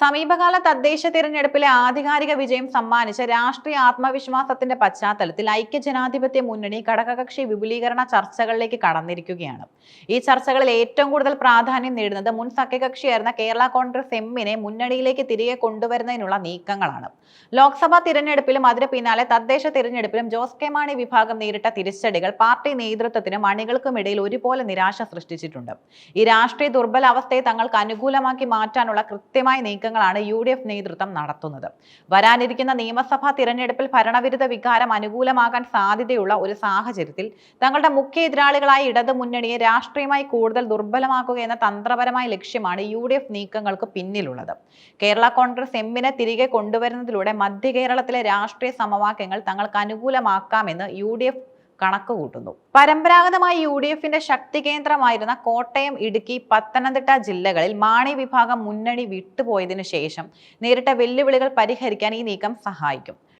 സമീപകാല തദ്ദേശ തിരഞ്ഞെടുപ്പിലെ ആധികാരിക വിജയം സമ്മാനിച്ച രാഷ്ട്രീയ ആത്മവിശ്വാസത്തിന്റെ പശ്ചാത്തലത്തിൽ ഐക്യജനാധിപത്യ മുന്നണി ഘടകകക്ഷി വിപുലീകരണ ചർച്ചകളിലേക്ക് കടന്നിരിക്കുകയാണ്. ഈ ചർച്ചകളിൽ ഏറ്റവും കൂടുതൽ പ്രാധാന്യം നേടുന്നത് മുൻ സഖ്യകക്ഷിയായിരുന്ന കേരള കോൺഗ്രസ് എമ്മിനെ മുന്നണിയിലേക്ക് തിരികെ കൊണ്ടുവരുന്നതിനുള്ള നീക്കങ്ങളാണ്. ലോക്സഭാ തിരഞ്ഞെടുപ്പിലും അതിന് പിന്നാലെ തദ്ദേശ തിരഞ്ഞെടുപ്പിലും ജോസ് കെ മാണി വിഭാഗം നേരിട്ട തിരിച്ചടികൾ പാർട്ടി നേതൃത്വത്തിനും അണികൾക്കുമിടയിൽ ഒരുപോലെ നിരാശ സൃഷ്ടിച്ചിട്ടുണ്ട്. ഈ രാഷ്ട്രീയ ദുർബലാവസ്ഥയെ തങ്ങൾക്ക് അനുകൂലമാക്കി മാറ്റാനുള്ള കൃത്യമായ നീക്കങ്ങളാണ് UDF നേതൃത്വം നടത്തുന്നത്. വരാനിരിക്കുന്ന നിയമസഭാ തിരഞ്ഞെടുപ്പിൽ ഭരണവിരുദ്ധ വികാരം അനുകൂലമാകാൻ സാധ്യതയുള്ള ഒരു സാഹചര്യത്തിൽ തങ്ങളുടെ മുഖ്യ എതിരാളികളായ ഇടതു മുന്നണിയെ രാഷ്ട്രീയമായി കൂടുതൽ ദുർബലമാക്കുക എന്ന തന്ത്രപരമായ ലക്ഷ്യമാണ് UDF നീക്കങ്ങൾക്ക് പിന്നിലുള്ളത്. കേരള കോൺഗ്രസ് എമ്മിനെ തിരികെ കൊണ്ടുവരുന്നതിലൂടെ മധ്യ കേരളത്തിലെ രാഷ്ട്രീയ സമവാക്യങ്ങൾ തങ്ങൾക്ക് അനുകൂലമാക്കാമെന്ന് UDF കണക്കുകൂട്ടുന്നു. പരമ്പരാഗതമായി UDFന്റെ ശക്തി കേന്ദ്രമായിരുന്ന കോട്ടയം, ഇടുക്കി, പത്തനംതിട്ട ജില്ലകളിൽ മാണി വിഭാഗം മുന്നണി വിട്ടുപോയതിനു ശേഷം നേരിട്ട വെല്ലുവിളികൾ പരിഹരിക്കാൻ ഈ നീക്കം സഹായിക്കും.